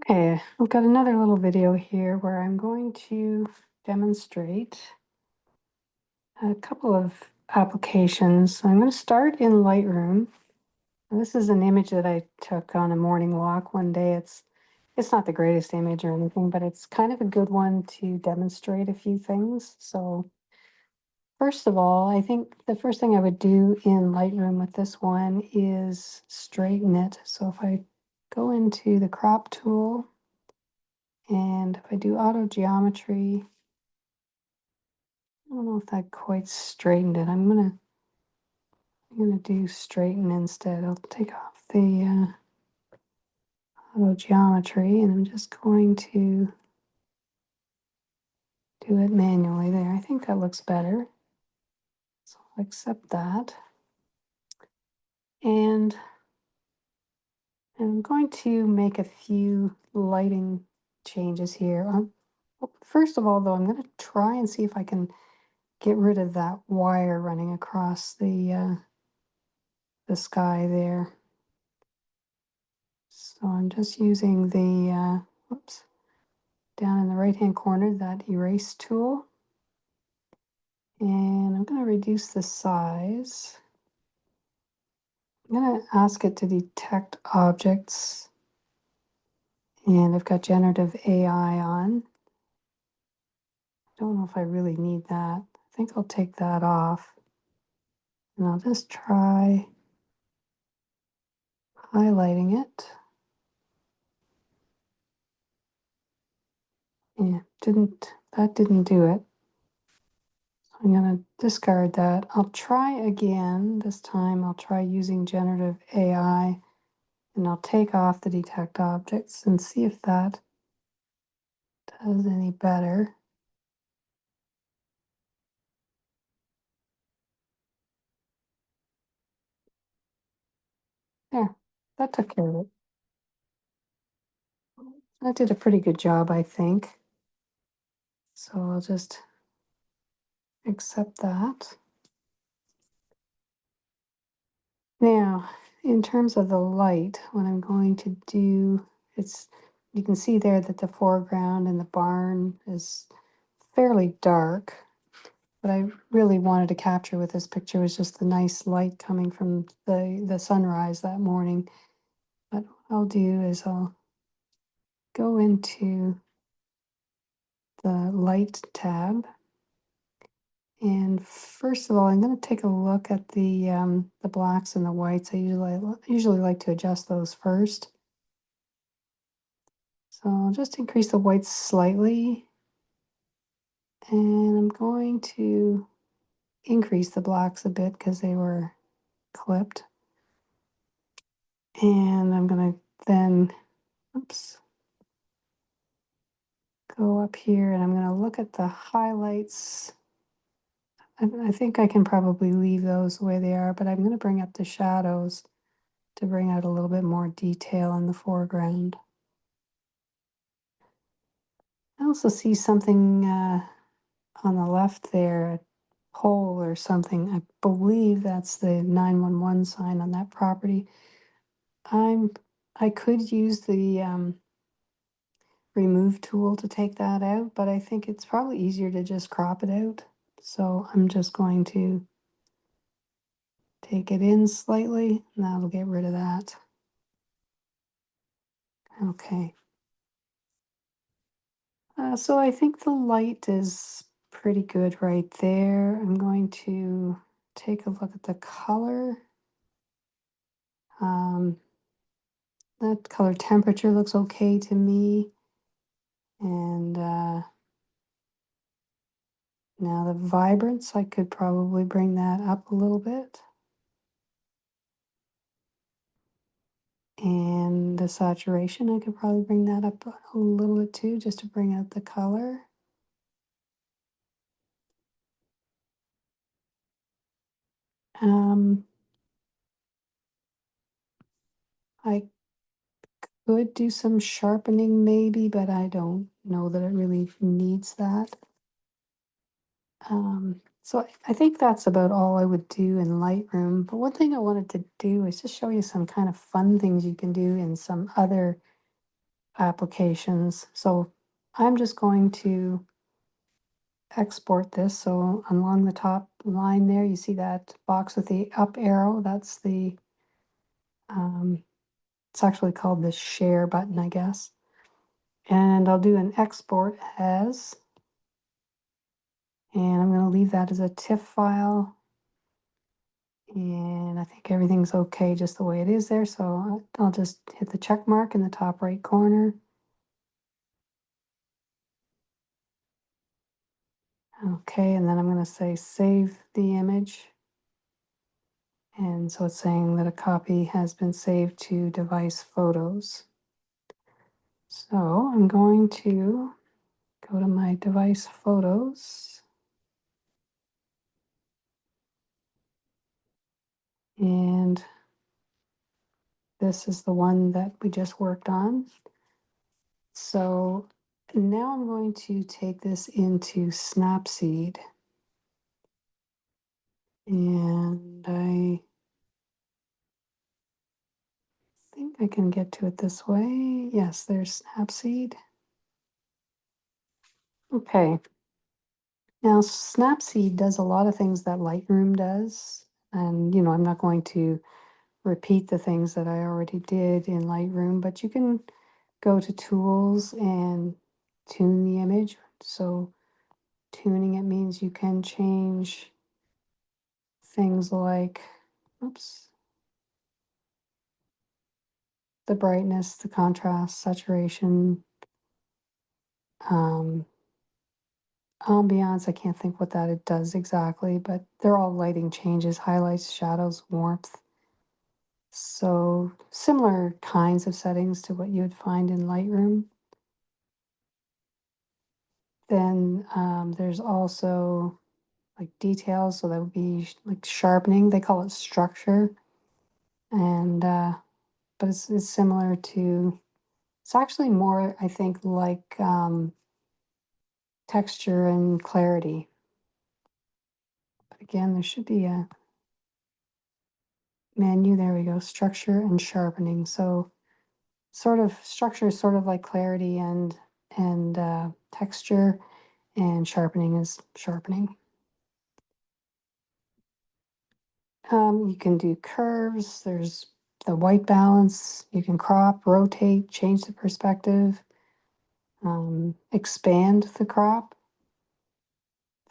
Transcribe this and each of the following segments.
Okay, I've got another little video here where I'm going to demonstrate a couple of applications. I'm going to start in Lightroom. And this is an image that I took on a morning walk one day. It's not the greatest image or anything, but it's kind of a good one to demonstrate a few things. So first of all, I think the first thing I would do in Lightroom with this one is straighten it. So if I go into the crop tool, and if I do auto geometry, I don't know if that quite straightened it. I'm gonna do straighten instead. I'll take off the auto geometry, and I'm just going to do it manually there. I think that looks better. So I'll accept that. And I'm going to make a few lighting changes here. First of all, though, I'm going to try and see if I can get rid of that wire running across the sky there. So I'm just using the, whoops, down in the right-hand corner, that erase tool. And I'm going to reduce the size. I'm going to ask it to detect objects. And I've got generative AI on. I don't know if I really need that. I think I'll take that off. And I'll just try highlighting it. Yeah, that didn't do it. I'm going to discard that. I'll try again. This time I'll try using generative AI, and I'll take off the detect objects and see if that does any better. There, that took care of it. That did a pretty good job, I think. So I'll just accept that. Now, in terms of the light, what I'm going to do, you can see there that the foreground and the barn is fairly dark. What I really wanted to capture with this picture was just the nice light coming from the sunrise that morning. But what I'll do is I'll go into the light tab. And first of all, I'm going to take a look at the blacks and the whites. I usually like to adjust those first. So I'll just increase the whites slightly, and I'm going to increase the blacks a bit because they were clipped. And I'm going to then, oops, go up here, and I'm going to look at the highlights. I think I can probably leave those the way they are, but I'm going to bring up the shadows to bring out a little bit more detail in the foreground. I also see something on the left there, a pole or something. I believe that's the 911 sign on that property. I could use the remove tool to take that out, but I think it's probably easier to just crop it out. So I'm just going to take it in slightly, and that'll get rid of that. Okay. So I think the light is pretty good right there. I'm going to take a look at the color. Um, that color temperature looks okay to me. And now the vibrance, I could probably bring that up a little bit. And the saturation, I could probably bring that up a little bit too, just to bring out the color. Um, I could do some sharpening maybe, but I don't know that it really needs that. So I think that's about all I would do in Lightroom. But one thing I wanted to do is just show you some kind of fun things you can do in some other applications. So I'm just going to export this. So along the top line there, you see that box with the up arrow. That's the, it's actually called the share button, I guess. And I'll do an export as, and I'm going to leave that as a TIFF file. And I think everything's okay just the way it is there. So I'll just hit the check mark in the top right corner. Okay, and then I'm going to say save the image. And so it's saying that a copy has been saved to device photos. So I'm going to go to my device photos. And this is the one that we just worked on. So now I'm going to take this into Snapseed. And I think I can get to it this way. Yes, there's Snapseed. Okay. Now Snapseed does a lot of things that Lightroom does. And, I'm not going to repeat the things that I already did in Lightroom, but you can go to Tools and tune the image. So tuning, it means you can change things like, oops, the brightness, the contrast, saturation, um, ambiance. I can't think what that it does exactly, but they're all lighting changes, highlights, shadows, warmth. So similar kinds of settings to what you would find in Lightroom. Then there's also like details, so that would be like sharpening. They call it structure, and but it's similar to. It's actually more, I think, like texture and clarity. But again, there should be a menu. There we go. Structure and sharpening. So sort of structure is sort of like clarity and texture, and sharpening is sharpening. You can do curves. There's the white balance. You can crop, rotate, change the perspective, expand the crop.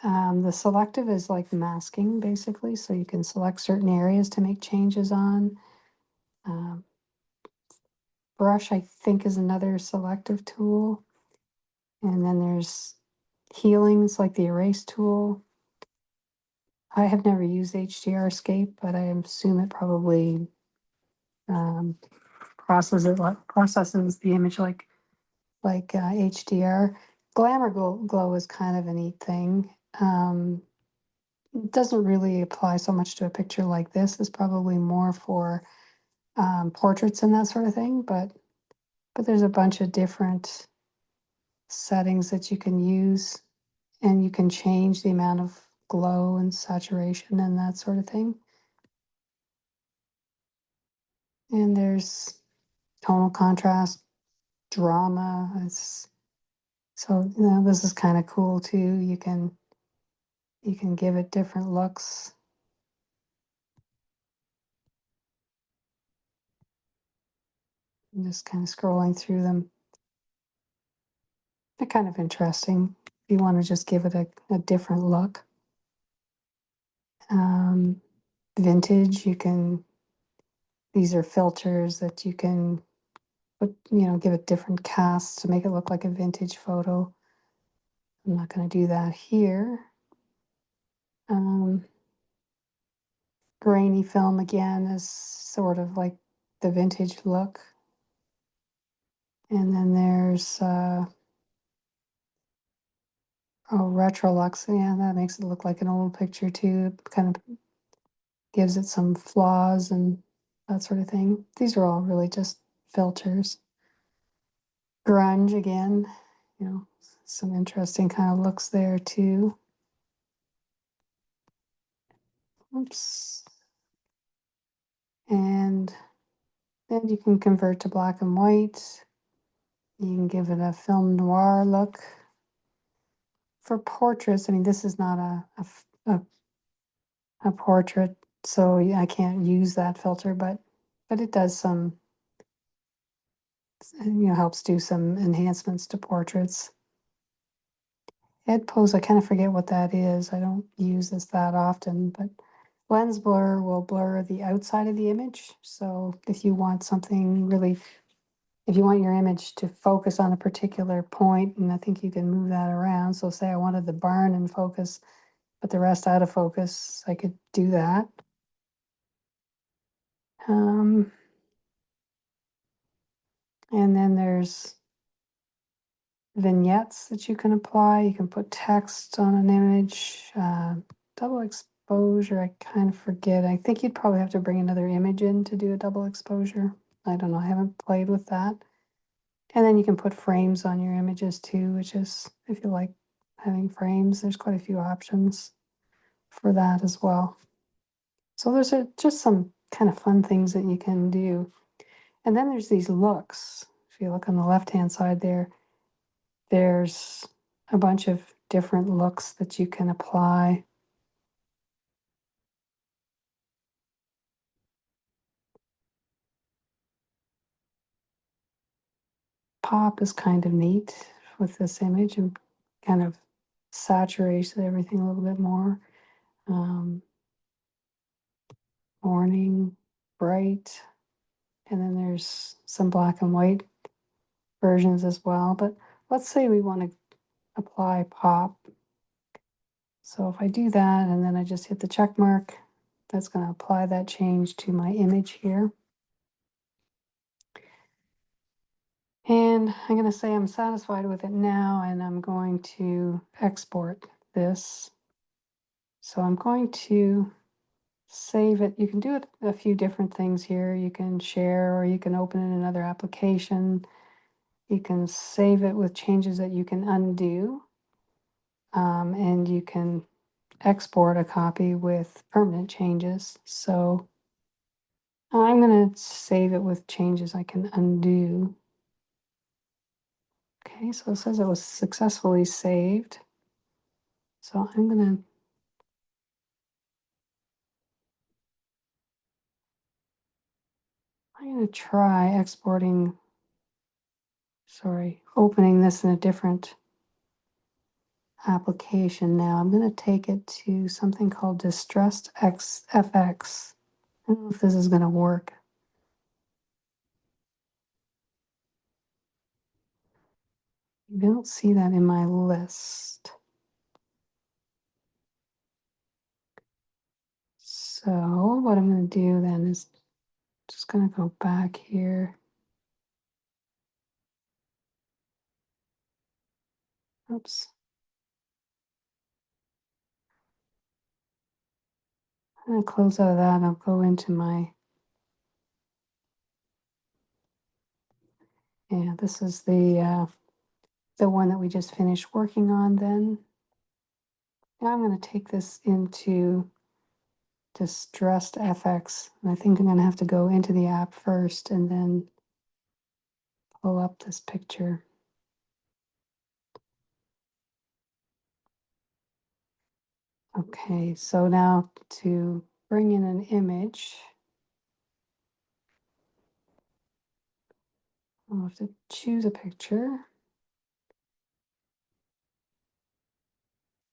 The selective is like masking, basically. So you can select certain areas to make changes on. Um, brush, I think, is another selective tool. And then there's healings, like the erase tool. I have never used HDRscape, but I assume it probably um, processes the image like HDR. Glamour glow is kind of a neat thing. It doesn't really apply so much to a picture like this. It's probably more for portraits and that sort of thing. But there's a bunch of different settings that you can use, and you can change the amount of glow and saturation and that sort of thing. And there's tonal contrast, drama. So this is kind of cool too. You can give it different looks. I'm just kind of scrolling through them. They're kind of interesting if you want to just give it a different look. Um, vintage, these are filters that you can put, give it different casts to make it look like a vintage photo. I'm not going to do that here. Um, grainy film again is sort of like the vintage look. And then there's Retrolux. Yeah, that makes it look like an old picture too. It kind of gives it some flaws and that sort of thing. These are all really just filters. Grunge again, some interesting kind of looks there too. Oops. And then you can convert to black and white. You can give it a film noir look. For portraits, I mean, this is not a portrait, so I can't use that filter, but it does some, helps do some enhancements to portraits. Head pose, I kind of forget what that is. I don't use this that often, but lens blur will blur the outside of the image. So if you want something really, if you want your image to focus on a particular point, and I think you can move that around. So say I wanted the barn in focus, but the rest out of focus, I could do that. Um, and then there's vignettes that you can apply. You can put text on an image. Double exposure, I kind of forget. I think you'd probably have to bring another image in to do a double exposure. I don't know. I haven't played with that. And then you can put frames on your images too, which is, if you like having frames, there's quite a few options for that as well. So there's just some kind of fun things that you can do. And then there's these looks. If you look on the left-hand side there, there's a bunch of different looks that you can apply. Pop is kind of neat with this image and kind of saturates everything a little bit more. Morning, bright, and then there's some black and white versions as well. But let's say we want to apply pop. So if I do that and then I just hit the check mark, that's going to apply that change to my image here. And I'm going to say I'm satisfied with it now, and I'm going to export this. So I'm going to save it. You can do it a few different things here. You can share, or you can open in another application. You can save it with changes that you can undo. And you can export a copy with permanent changes. So I'm going to save it with changes I can undo. Okay, so it says it was successfully saved. So I'm going to try exporting, opening this in a different application now. I'm going to take it to something called Distressed FX. I don't know if this is going to work. You don't see that in my list. So what I'm going to do then is just going to go back here. Oops. I'm going to close out of that and I'll go into my, yeah, this is the one that we just finished working on then. Now I'm going to take this into Distressed FX. And I think I'm going to have to go into the app first and then pull up this picture. Okay, so now to bring in an image, I'll have to choose a picture.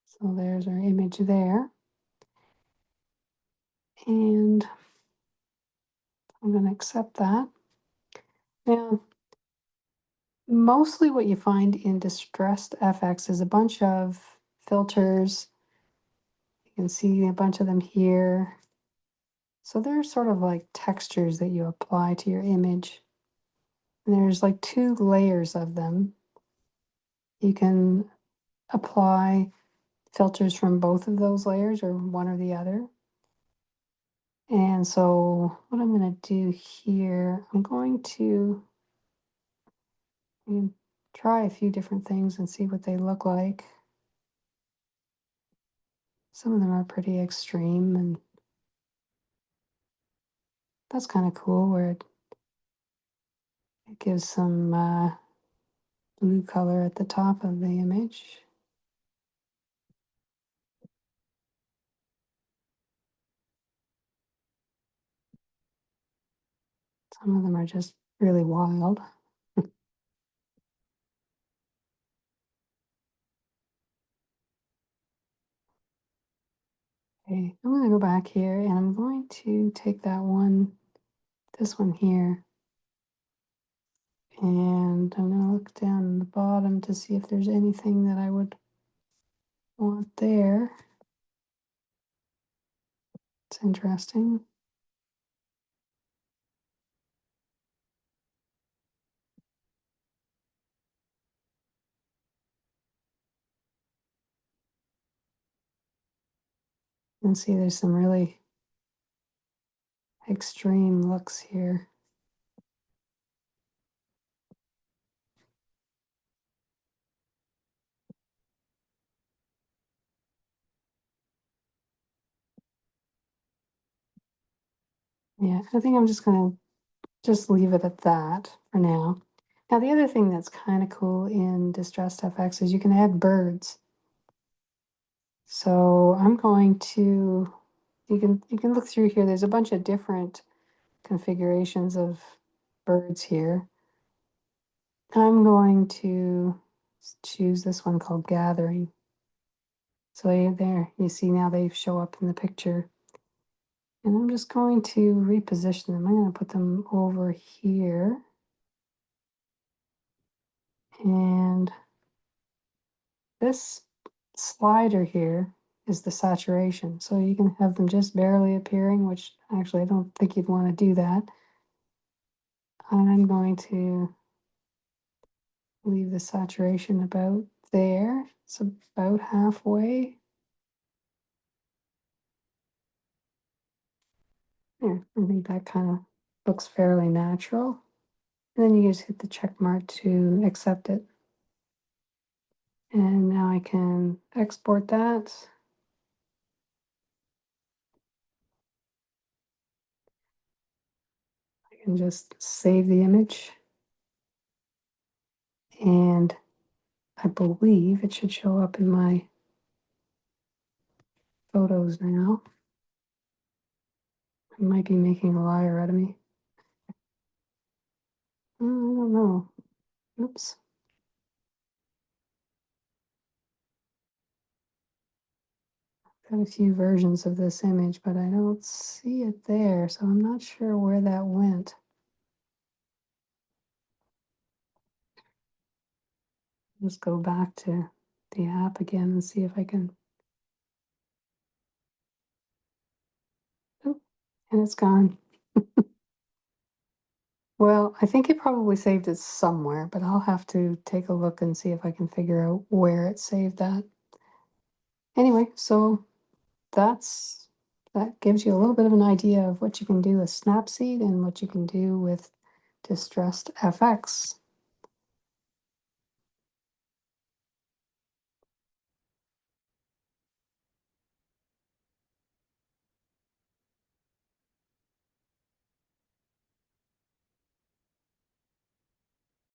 So there's our image there. And I'm going to accept that. Now, mostly what you find in Distressed FX is a bunch of filters. You can see a bunch of them here. So they're sort of like textures that you apply to your image. And there's like two layers of them. You can apply filters from both of those layers or one or the other. And so what I'm going to do here, I'm going to try a few different things and see what they look like. Some of them are pretty extreme, and that's kind of cool where it gives some blue color at the top of the image. Some of them are just really wild. Okay, I'm going to go back here and I'm going to take that one, this one here, and I'm going to look down in the bottom to see if there's anything that I would want there. It's interesting. You can see there's some really extreme looks here. Yeah, I think I'm just going to just leave it at that for now. Now, the other thing that's kind of cool in Distressed FX is you can add birds. So I'm going to, you can look through here. There's a bunch of different configurations of birds here. I'm going to choose this one called Gathering. So there, you see now they show up in the picture. And I'm just going to reposition them. I'm going to put them over here. And this slider here is the saturation. So you can have them just barely appearing, which actually I don't think you'd want to do that. I'm going to leave the saturation about there. It's about halfway. Yeah, I think that kind of looks fairly natural. And then you just hit the check mark to accept it. And now I can export that. I can just save the image. And I believe it should show up in my photos now. I might be making a liar out of me. I don't know. Oops. Got a few versions of this image, but I don't see it there, so I'm not sure where that went. Just go back to the app again and see if I can. Oh, and it's gone. Well, I think it probably saved it somewhere, but I'll have to take a look and see if I can figure out where it saved that. Anyway, so that gives you a little bit of an idea of what you can do with Snapseed and what you can do with Distressed FX.